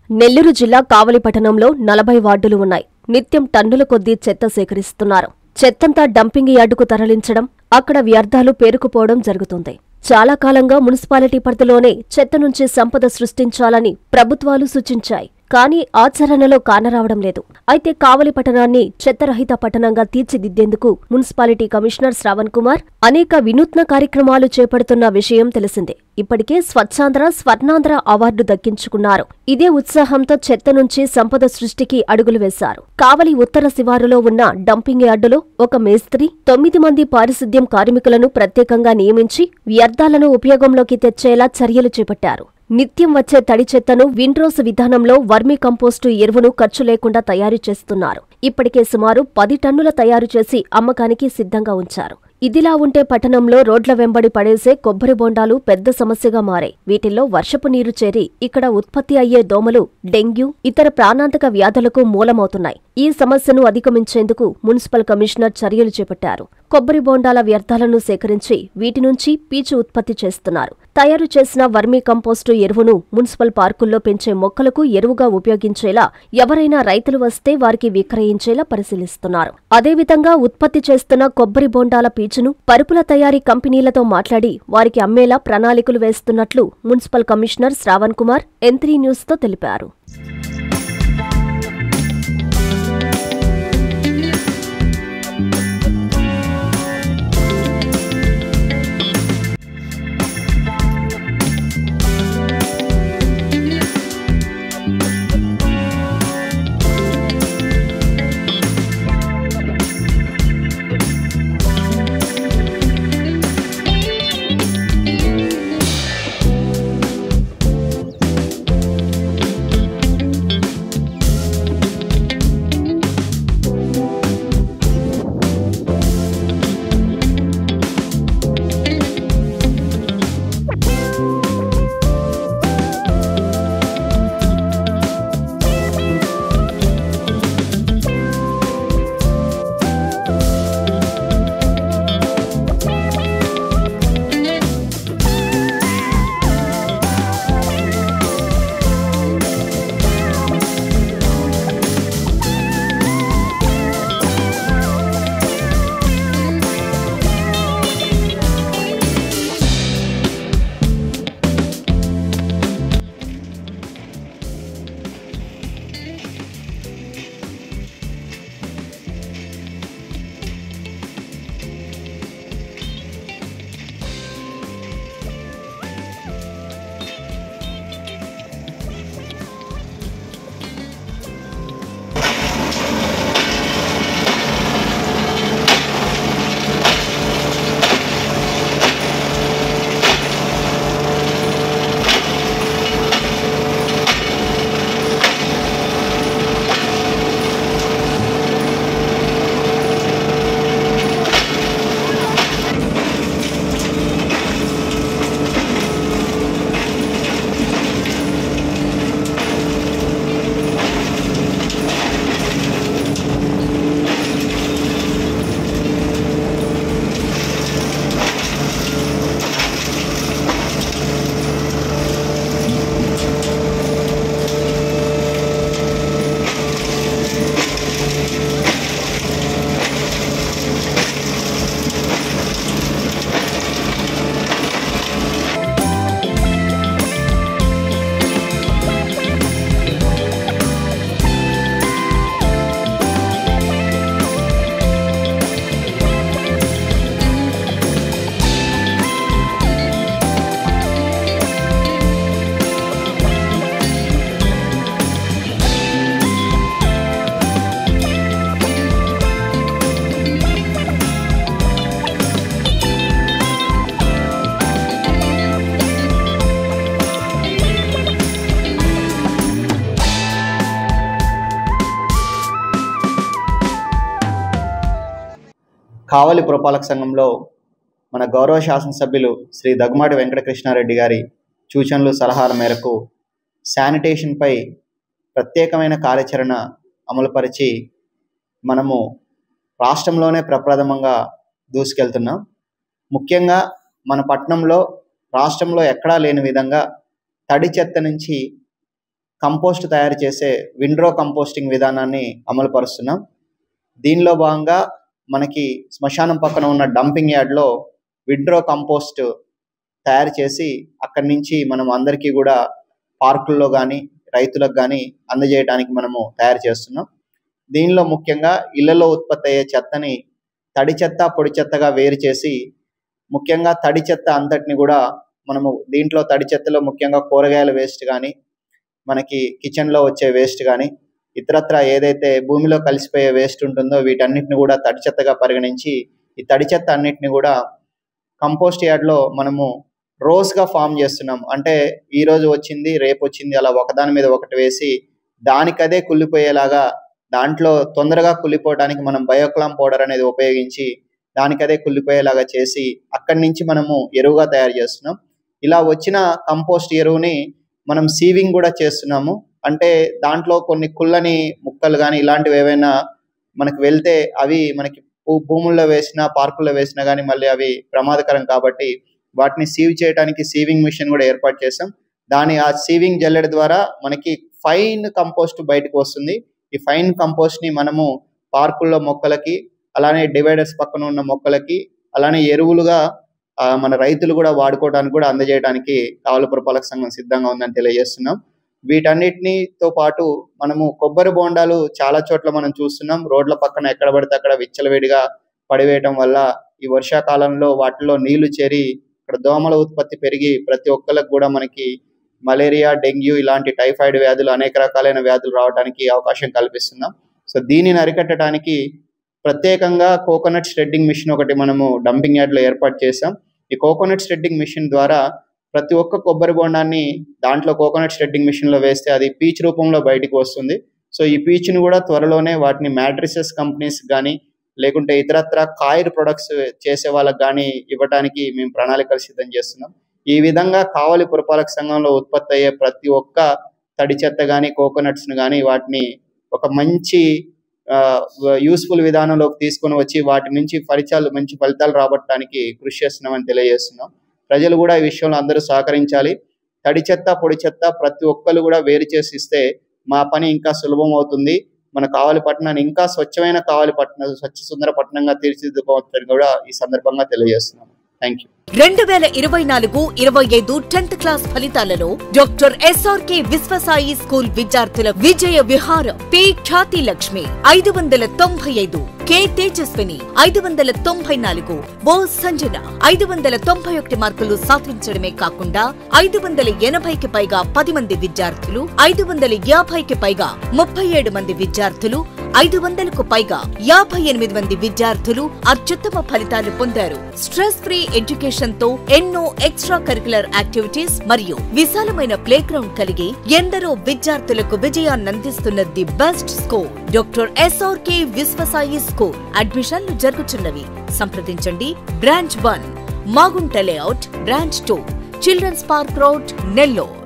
నెల్లూరు జిల్లా కావలి పట్టణంలో 40 వార్డులు ఉన్నాయి. నిత్యం టన్నుల కొద్దీ చెత్త సేకరిస్తున్నారు. చెత్తంతా డంపింగ్ యార్డుకు తరలించడం, అక్కడ వ్యర్థాలు పేరుకుపోవడం జరుగుతుంది. చాలా కాలంగా మున్సిపాలిటీ పరిధిలోనే చెత్త నుంచి సంపద సృష్టించాలని ప్రభుత్వాలు సూచించాయి. కానీ ఆచరణలో కానరావడం లేదు. అయితే కావలి పట్టణాన్ని చెత్తరహిత పట్టణంగా తీర్చిదిద్దేందుకు మున్సిపాలిటీ కమిషనర్ శ్రావణ్ కుమార్ అనేక వినూత్న కార్యక్రమాలు చేపడుతున్న విషయం తెలిసిందే. ఇప్పటికే స్వచ్ఛాంధ్ర, స్వర్ణాంధ్ర అవార్డు దక్కించుకున్నారు. ఇదే ఉత్సాహంతో చెత్త నుంచి సంపద సృష్టికి అడుగులు వేశారు. కావలి ఉత్తర శివారులో ఉన్న డంపింగ్ యార్డులో ఒక మేస్త్రి, 9 మంది పారిశుద్ధ్యం కార్మికులను ప్రత్యేకంగా నియమించి వ్యర్థాలను ఉపయోగంలోకి తెచ్చేలా చర్యలు చేపట్టారు. నిత్యం వచ్చే తడి చెత్తను విండ్రోస్ విధానంలో వర్మీ కంపోస్టు ఎరువును ఖర్చు లేకుండా తయారు చేస్తున్నారు. ఇప్పటికే సుమారు 10 టన్నుల తయారు చేసి అమ్మకానికి సిద్ధంగా ఉంచారు. ఇదిలా ఉంటే పట్టణంలో రోడ్ల వెంబడి పడేసే కొబ్బరి బొండాలు పెద్ద సమస్యగా మారాయి. వీటిల్లో వర్షపు నీరు చేరి ఇక్కడ ఉత్పత్తి అయ్యే దోమలు డెంగ్యూ, ఇతర ప్రాణాంతక వ్యాధులకు మూలమవుతున్నాయి. ఈ సమస్యను అధిగమించేందుకు మున్సిపల్ కమిషనర్ చర్యలు చేపట్టారు. కొబ్బరి బొండాల వ్యర్థాలను సేకరించి వీటి నుంచి పీచు ఉత్పత్తి చేస్తున్నారు. తయారు చేసిన వర్మీ కంపోస్టు ఎరువును మున్సిపల్ పార్కుల్లో పెంచే మొక్కలకు ఎరువుగా ఉపయోగించేలా ఎవరైనా రైతులు వస్తే వారికి విక్రయించేలా పరిశీలిస్తున్నారు. అదేవిధంగా ఉత్పత్తి చేస్తున్న కొబ్బరి బొండాల పీచును పరుపుల తయారీ కంపెనీలతో మాట్లాడి వారికి అమ్మేలా ప్రణాళికలు వేస్తున్నట్లు municipal commissioner Shravan Kumar N3 న్యూస్తో తెలిపారు. కావలి పురపాలక సంఘంలో మన గౌరవ శాసనసభ్యులు శ్రీ దగ్గుమాటి వెంకటకృష్ణారెడ్డి గారి సూచనలు సలహాల మేరకు శానిటేషన్పై ప్రత్యేకమైన కార్యాచరణ అమలుపరిచి మనము రాష్ట్రంలోనే ప్రప్రథమంగా దూసుకెళ్తున్నాం. ముఖ్యంగా మన పట్టణంలో రాష్ట్రంలో ఎక్కడా లేని విధంగా తడి చెత్త నుంచి కంపోస్ట్ తయారు చేసే విండ్రో కంపోస్టింగ్ విధానాన్ని అమలు పరుస్తున్నాం. దీనిలో భాగంగా మనకి శ్మశానం పక్కన ఉన్న డంపింగ్ యార్డ్లో విండ్రో కంపోస్ట్ తయారు చేసి అక్కడి నుంచి మనం అందరికీ కూడా పార్కుల్లో కానీ రైతులకు కానీ అందజేయడానికి మనము తయారు చేస్తున్నాం. దీనిలో ముఖ్యంగా ఇళ్లలో ఉత్పత్తి అయ్యే చెత్తని తడి చెత్త పొడి చెత్తగా వేరు చేసి, ముఖ్యంగా తడి చెత్త అంతటిని కూడా మనము దీంట్లో తడి చెత్తలో ముఖ్యంగా కూరగాయల వేస్ట్ కానీ, మనకి కిచెన్లో వచ్చే వేస్ట్ కానీ, ఇతరత్ర ఏదైతే భూమిలో కలిసిపోయే వేస్ట్ ఉంటుందో వీటన్నిటిని కూడా తడి చెత్తగా పరిగణించి ఈ తడి చెత్త అన్నిటిని కూడా కంపోస్ట్ యార్డ్లో మనము రోస్గా ఫామ్ చేస్తున్నాం. అంటే ఈరోజు వచ్చింది రేపు వచ్చింది అలా ఒకదాని మీద ఒకటి వేసి దానికదే కుళ్ళిపోయేలాగా, దాంట్లో తొందరగా కుళ్ళిపోవడానికి మనం బయోక్లామ్ పౌడర్ అనేది ఉపయోగించి దానికదే కుళ్ళిపోయేలాగా చేసి అక్కడి నుంచి మనము ఎరువుగా తయారు చేస్తున్నాం. ఇలా వచ్చిన కంపోస్ట్ ఎరువుని మనం సీవింగ్ కూడా చేస్తున్నాము. అంటే దాంట్లో కొన్ని కుళ్ళని ముక్కలు కానీ ఇలాంటివి ఏవైనా మనకు వెళ్తే అవి మనకి భూముల్లో వేసినా పార్కుల్లో వేసినా కానీ మళ్ళీ అవి ప్రమాదకరం కాబట్టి వాటిని సీవ్ చేయడానికి సీవింగ్ మిషన్ కూడా ఏర్పాటు చేసాం. ఆ సీవింగ్ జల్లెడ ద్వారా మనకి ఫైన్ కంపోస్ట్ బయటకు వస్తుంది. ఈ ఫైన్ కంపోస్ట్ని మనము పార్కుల్లో మొక్కలకి, అలానే డివైడర్స్ పక్కన ఉన్న మొక్కలకి, అలానే ఎరువులుగా మన రైతులు కూడా వాడుకోవడానికి కూడా అందజేయడానికి కావలి పురపాలక సంఘం సిద్ధంగా ఉందని తెలియజేస్తున్నాం. వీటన్నిటితో పాటు మనము కొబ్బరి బోండాలు చాలా చోట్ల మనం చూస్తున్నాం. రోడ్ల పక్కన ఎక్కడ పడితే అక్కడ విచ్చలవిడిగా పడివేయటం వల్ల ఈ వర్షాకాలంలో వాటిలో నీళ్లు చేరి ఇక్కడ దోమల ఉత్పత్తి పెరిగి ప్రతి ఒక్కరికి కూడా మనకి మలేరియా, డెంగ్యూ ఇలాంటి టైఫాయిడ్ వ్యాధులు, అనేక రకాలైన వ్యాధులు రావడానికి అవకాశం కల్పిస్తున్నాం. సో దీనిని అరికట్టడానికి ప్రత్యేకంగా కోకోనట్ షెడ్డింగ్ మిషన్ ఒకటి మనము డంపింగ్ యార్డ్లో ఏర్పాటు చేసాం. ఈ కోకోనట్ షెడ్డింగ్ మిషన్ ద్వారా ప్రతి ఒక్క కొబ్బరి బొండాన్ని దాంట్లో కోకోనట్ షెడ్డింగ్ మిషన్లో వేస్తే అది పీచ్ రూపంలో బయటికి వస్తుంది. సో ఈ పీచ్ను కూడా త్వరలోనే వాటిని మ్యాట్రిసెస్ కంపెనీస్ కానీ లేకుంటే ఇతరత్ర కాయిర్ ప్రొడక్ట్స్ చేసే వాళ్ళకి కానీ ఇవ్వడానికి మేము ప్రణాళికలు సిద్ధం చేస్తున్నాం. ఈ విధంగా కావలి పురపాలక సంఘంలో ఉత్పత్తి అయ్యే ప్రతి ఒక్క తడి చెత్త కానీ కోకోనట్స్ను కానీ వాటిని ఒక మంచి యూస్ఫుల్ విధానంలోకి తీసుకొని వచ్చి వాటి నుంచి మంచి ఫలితాలు రాబట్టడానికి కృషి చేస్తున్నామని తెలియజేస్తున్నాం. ప్రజలు కూడా ఈ విషయంలో అందరూ సహకరించాలి. తడి చెత్త పొడి చెత్త ప్రతి ఒక్కరు కూడా వేరు చేసి ఇస్తే మా పని ఇంకా సులభం అవుతుంది. మన కావలి పట్టణాన్ని ఇంకా స్వచ్ఛమైన కావలి పట్టణం, స్వచ్ఛ సుందర పట్టణంగా తీర్చిదిద్దుకోవచ్చని కూడా ఈ సందర్భంగా తెలియజేస్తున్నాం. Thank you. 2024-25 10th క్లాస్ ఫలితాలలో డాక్టర్ SRK విశ్వసాయి స్కూల్ విద్యార్థుల విజయ విహారం. పి ఖ్యాతి లక్ష్మి 595, కె తేజస్విని 594, ఓ సంజన 591 మార్కులు సాధించడమే కాకుండా 580కి పైగా 10 మంది విద్యార్థులు, 550కి పైగా 37 మంది విద్యార్థులు, 500కు పైగా 58 మంది విద్యార్థులు అత్యుత్తమ ఫలితాలు పొందారు. స్ట్రెస్ ఫ్రీ ఎడ్యుకేషన్ తో ఎన్నో ఎక్స్ట్రా కరిక్యులర్ యాక్టివిటీస్ మరియు విశాలమైన ప్లే గ్రౌండ్ కలిగి ఎందరో విద్యార్థులకు విజయాన్నందిస్తున్న the best school doctor SRK Viswasai school. అడ్మిషన్లు జరుగుతున్నవి. సంప్రదించండి. Branch 1 Magunta layout, branch 2 children's park road, Nellore.